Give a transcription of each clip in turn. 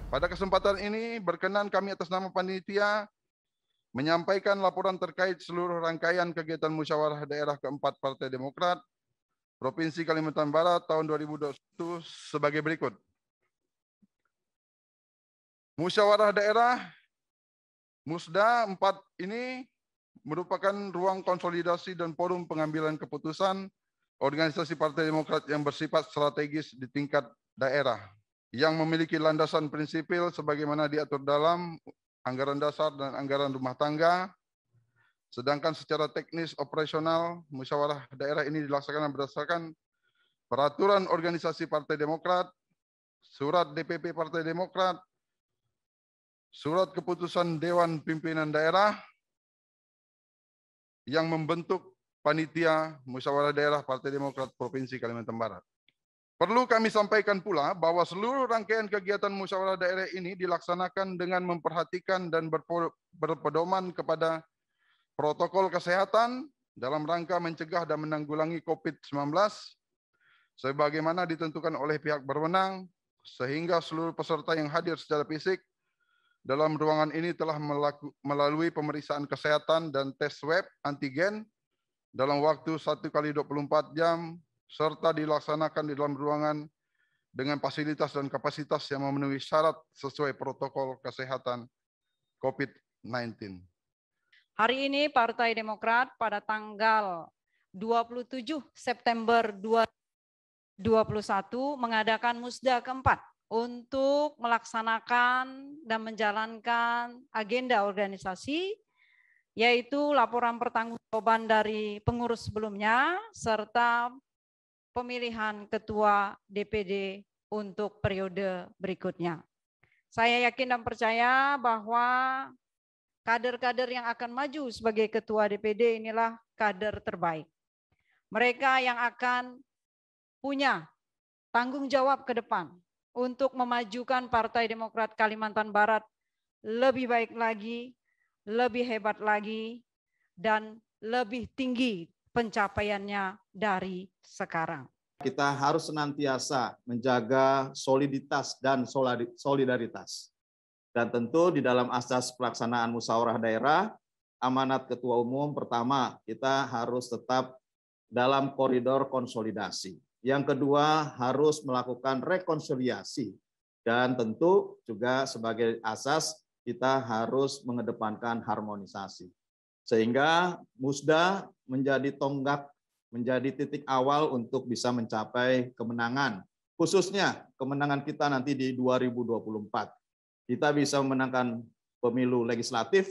Pada kesempatan ini berkenan kami atas nama panitia menyampaikan laporan terkait seluruh rangkaian kegiatan musyawarah daerah keempat Partai Demokrat Provinsi Kalimantan Barat tahun 2021 sebagai berikut. Musyawarah daerah Musda 4 ini merupakan ruang konsolidasi dan forum pengambilan keputusan organisasi Partai Demokrat yang bersifat strategis di tingkat daerah, yang memiliki landasan prinsipil sebagaimana diatur dalam anggaran dasar dan anggaran rumah tangga. Sedangkan secara teknis operasional, musyawarah daerah ini dilaksanakan berdasarkan peraturan organisasi Partai Demokrat, surat DPP Partai Demokrat, surat keputusan Dewan Pimpinan Daerah yang membentuk panitia musyawarah daerah Partai Demokrat Provinsi Kalimantan Barat. Perlu kami sampaikan pula bahwa seluruh rangkaian kegiatan musyawarah daerah ini dilaksanakan dengan memperhatikan dan berpedoman kepada protokol kesehatan dalam rangka mencegah dan menanggulangi COVID-19 sebagaimana ditentukan oleh pihak berwenang, sehingga seluruh peserta yang hadir secara fisik dalam ruangan ini telah melalui pemeriksaan kesehatan dan tes swab antigen dalam waktu 1 kali 24 jam serta dilaksanakan di dalam ruangan dengan fasilitas dan kapasitas yang memenuhi syarat sesuai protokol kesehatan COVID-19. Hari ini Partai Demokrat pada tanggal 27 September 2021 mengadakan Musda keempat untuk melaksanakan dan menjalankan agenda organisasi, yaitu laporan pertanggungjawaban dari pengurus sebelumnya serta pemilihan ketua DPD untuk periode berikutnya. Saya yakin dan percaya bahwa kader-kader yang akan maju sebagai ketua DPD inilah kader terbaik. Mereka yang akan punya tanggung jawab ke depan untuk memajukan Partai Demokrat Kalimantan Barat lebih baik lagi, lebih hebat lagi, dan lebih tinggi pencapaiannya dari sekarang. Kita harus senantiasa menjaga soliditas dan solidaritas. Dan tentu di dalam asas pelaksanaan musyawarah daerah, amanat Ketua Umum pertama, kita harus tetap dalam koridor konsolidasi. Yang kedua, harus melakukan rekonsiliasi. Dan tentu juga sebagai asas, kita harus mengedepankan harmonisasi. Sehingga Musda menjadi tonggak, menjadi titik awal untuk bisa mencapai kemenangan. Khususnya kemenangan kita nanti di 2024. Kita bisa memenangkan pemilu legislatif,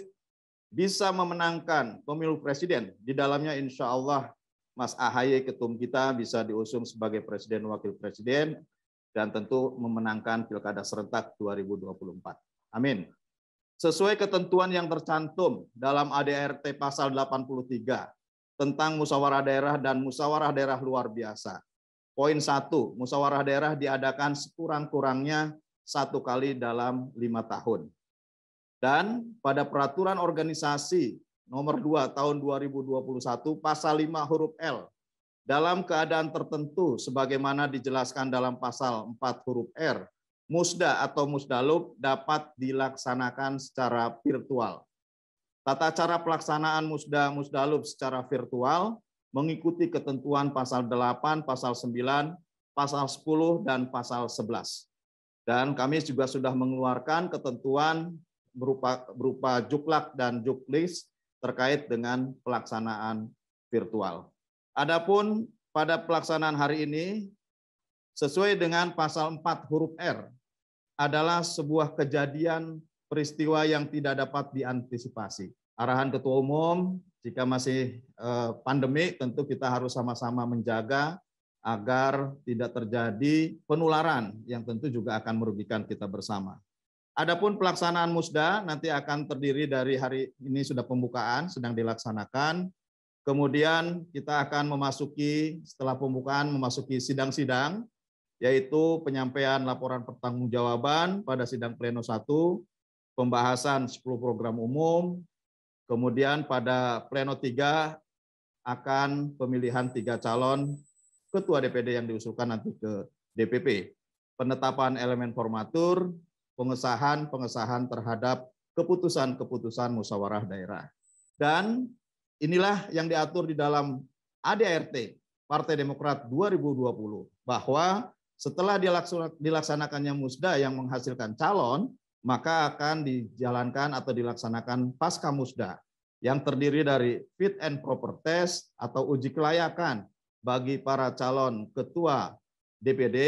bisa memenangkan pemilu presiden. Di dalamnya insya Allah Mas AHY ketum kita bisa diusung sebagai presiden wakil presiden dan tentu memenangkan pilkada serentak 2024. Amin. Sesuai ketentuan yang tercantum dalam ADRT pasal 83 tentang musyawarah daerah dan musyawarah daerah luar biasa. Poin 1, musyawarah daerah diadakan sekurang-kurangnya 1 kali dalam 5 tahun. Dan pada peraturan organisasi nomor 2 tahun 2021 pasal 5 huruf L dalam keadaan tertentu sebagaimana dijelaskan dalam pasal 4 huruf R, Musda atau Musdalub dapat dilaksanakan secara virtual. Tata cara pelaksanaan Musda Musdalub secara virtual mengikuti ketentuan pasal 8, pasal 9, pasal 10 dan pasal 11. Dan kami juga sudah mengeluarkan ketentuan berupa juklak dan juklis terkait dengan pelaksanaan virtual. Adapun pada pelaksanaan hari ini, sesuai dengan pasal 4 huruf R, adalah sebuah kejadian peristiwa yang tidak dapat diantisipasi. Arahan Ketua Umum, jika masih pandemi, tentu kita harus sama-sama menjaga agar tidak terjadi penularan yang tentu juga akan merugikan kita bersama. Adapun pelaksanaan Musda nanti akan terdiri dari hari ini sudah pembukaan sedang dilaksanakan. Kemudian kita akan memasuki setelah pembukaan memasuki sidang-sidang, yaitu penyampaian laporan pertanggungjawaban pada sidang pleno 1, pembahasan 10 program umum, kemudian pada pleno 3 akan pemilihan 3 calon ketua DPD yang diusulkan nanti ke DPP, penetapan elemen formatur, pengesahan terhadap keputusan-keputusan musyawarah daerah. Dan inilah yang diatur di dalam ADART Partai Demokrat 2020, bahwa setelah dilaksanakannya musda yang menghasilkan calon, maka akan dijalankan atau dilaksanakan pasca musda yang terdiri dari fit and proper test atau uji kelayakan bagi para calon ketua DPD,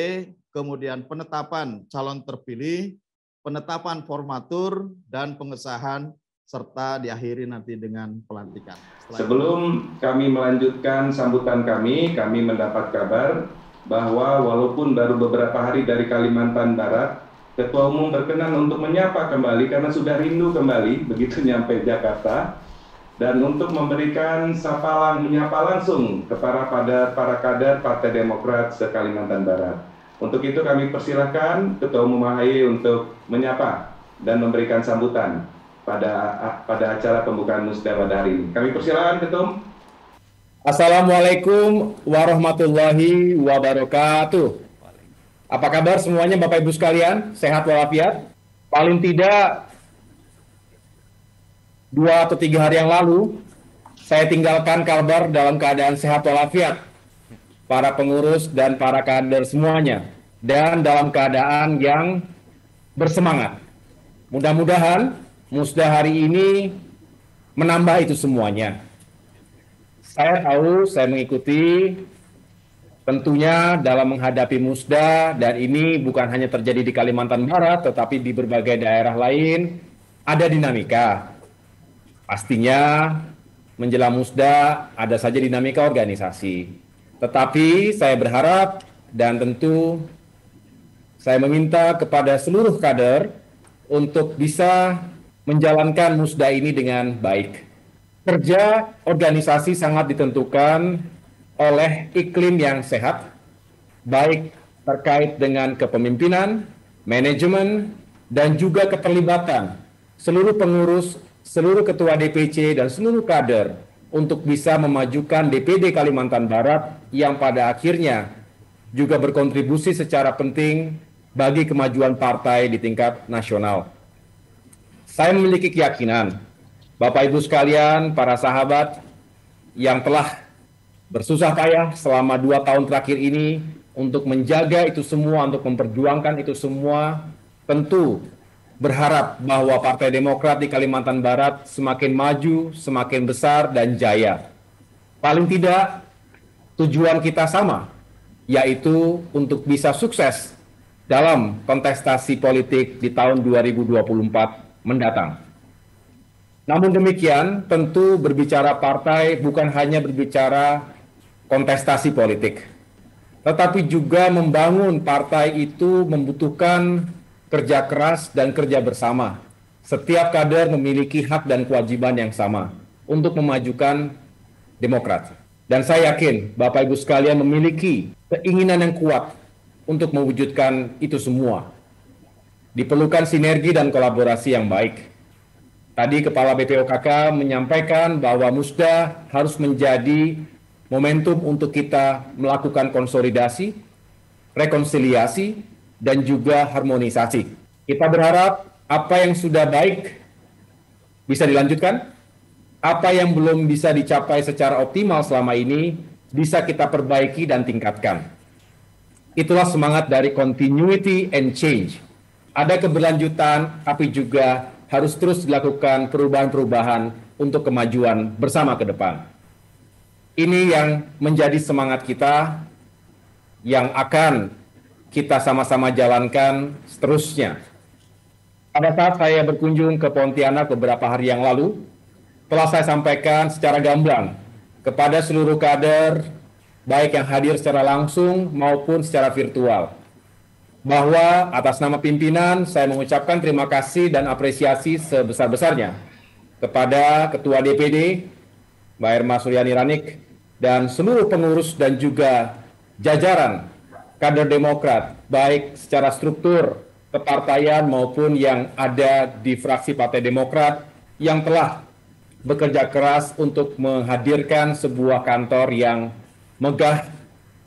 kemudian penetapan calon terpilih, penetapan formatur, dan pengesahan, serta diakhiri nanti dengan pelantikan. Sebelum kami melanjutkan sambutan kami mendapat kabar bahwa walaupun baru beberapa hari dari Kalimantan Barat, Ketua Umum berkenan untuk menyapa kembali karena sudah rindu kembali begitu nyampe Jakarta, dan untuk memberikan menyapa langsung kepada para kader Partai Demokrat se-Kalimantan Barat. Untuk itu kami persilahkan Ketua Umum AHY untuk menyapa dan memberikan sambutan pada acara pembukaan musda pada hari ini. Kami persilakan Ketum. Assalamualaikum warahmatullahi wabarakatuh. Apa kabar semuanya Bapak Ibu sekalian? Sehat walafiat? Paling tidak 2 atau 3 hari yang lalu saya tinggalkan Kalbar dalam keadaan sehat walafiat, para pengurus dan para kader semuanya, dan dalam keadaan yang bersemangat. Mudah-mudahan musda hari ini menambah itu semuanya. Saya tahu, saya mengikuti tentunya dalam menghadapi musda, dan ini bukan hanya terjadi di Kalimantan Barat, tetapi di berbagai daerah lain ada dinamika. Pastinya menjelang musda ada saja dinamika organisasi. Tetapi saya berharap dan tentu saya meminta kepada seluruh kader untuk bisa menjalankan musda ini dengan baik. Kerja organisasi sangat ditentukan oleh iklim yang sehat, baik terkait dengan kepemimpinan, manajemen, dan juga keterlibatan seluruh pengurus, seluruh ketua DPC, dan seluruh kader untuk bisa memajukan DPD Kalimantan Barat yang pada akhirnya juga berkontribusi secara penting bagi kemajuan partai di tingkat nasional. Saya memiliki keyakinan, Bapak Ibu sekalian, para sahabat yang telah bersusah payah selama 2 tahun terakhir ini untuk menjaga itu semua, untuk memperjuangkan itu semua, tentu berharap bahwa Partai Demokrat di Kalimantan Barat semakin maju, semakin besar, dan jaya. Paling tidak, tujuan kita sama, yaitu untuk bisa sukses dalam kontestasi politik di tahun 2024 mendatang. Namun demikian, tentu berbicara partai bukan hanya berbicara kontestasi politik, tetapi juga membangun partai itu membutuhkan kerja keras dan kerja bersama. Setiap kader memiliki hak dan kewajiban yang sama untuk memajukan Demokrat. Dan saya yakin Bapak Ibu sekalian memiliki keinginan yang kuat untuk mewujudkan itu semua. Diperlukan sinergi dan kolaborasi yang baik. Tadi Kepala BPOKK menyampaikan bahwa musda harus menjadi momentum untuk kita melakukan konsolidasi, rekonsiliasi, dan juga harmonisasi. Kita berharap apa yang sudah baik bisa dilanjutkan, apa yang belum bisa dicapai secara optimal selama ini bisa kita perbaiki dan tingkatkan. Itulah semangat dari continuity and change. Ada keberlanjutan, tapi juga harus terus dilakukan perubahan-perubahan untuk kemajuan bersama ke depan. Ini yang menjadi semangat kita yang akan kita sama-sama jalankan seterusnya. Pada saat saya berkunjung ke Pontianak beberapa hari yang lalu, telah saya sampaikan secara gamblang kepada seluruh kader, baik yang hadir secara langsung maupun secara virtual, bahwa atas nama pimpinan saya mengucapkan terima kasih dan apresiasi sebesar-besarnya kepada Ketua DPD, Mbak Irma Suryani Ranik, dan seluruh pengurus dan juga jajaran kader Demokrat, baik secara struktur kepartaian maupun yang ada di fraksi Partai Demokrat yang telah bekerja keras untuk menghadirkan sebuah kantor yang megah,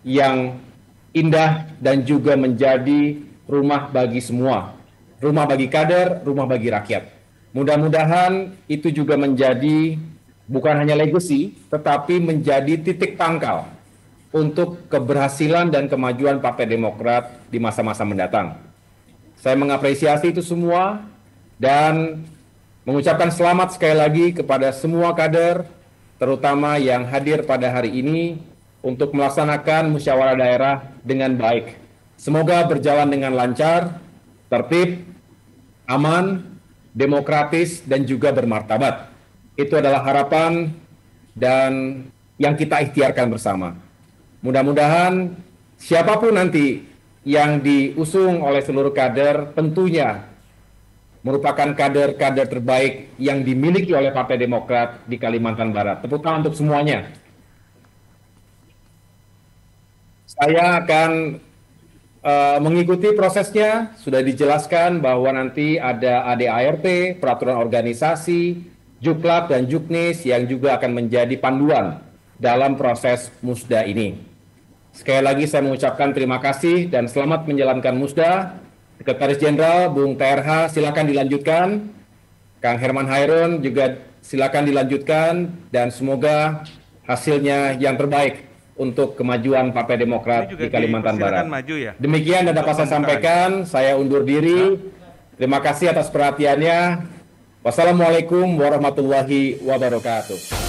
yang indah, dan juga menjadi rumah bagi semua. rumah bagi kader, rumah bagi rakyat. Mudah-mudahan itu juga menjadi bukan hanya legacy, tetapi menjadi titik pangkal untuk keberhasilan dan kemajuan Partai Demokrat di masa-masa mendatang. Saya mengapresiasi itu semua dan mengucapkan selamat sekali lagi kepada semua kader, terutama yang hadir pada hari ini untuk melaksanakan musyawarah daerah dengan baik. Semoga berjalan dengan lancar, tertib, aman, demokratis, dan juga bermartabat. Itu adalah harapan dan yang kita ikhtiarkan bersama. Mudah-mudahan siapapun nanti yang diusung oleh seluruh kader tentunya merupakan kader-kader terbaik yang dimiliki oleh Partai Demokrat di Kalimantan Barat. Tepuk tangan untuk semuanya. Saya akan mengikuti prosesnya. Sudah dijelaskan bahwa nanti ada ADART, peraturan organisasi, Juklak dan Juknis yang juga akan menjadi panduan dalam proses musda ini. Sekali lagi saya mengucapkan terima kasih dan selamat menjalankan musda. Sekretaris Jenderal Bung TRH silakan dilanjutkan. Kang Herman Hairun juga silakan dilanjutkan dan semoga hasilnya yang terbaik untuk kemajuan Partai Demokrat di Kalimantan Barat. Maju ya? Demikian yang dapat saya sampaikan. Saya undur diri. Terima kasih atas perhatiannya. Wassalamualaikum warahmatullahi wabarakatuh.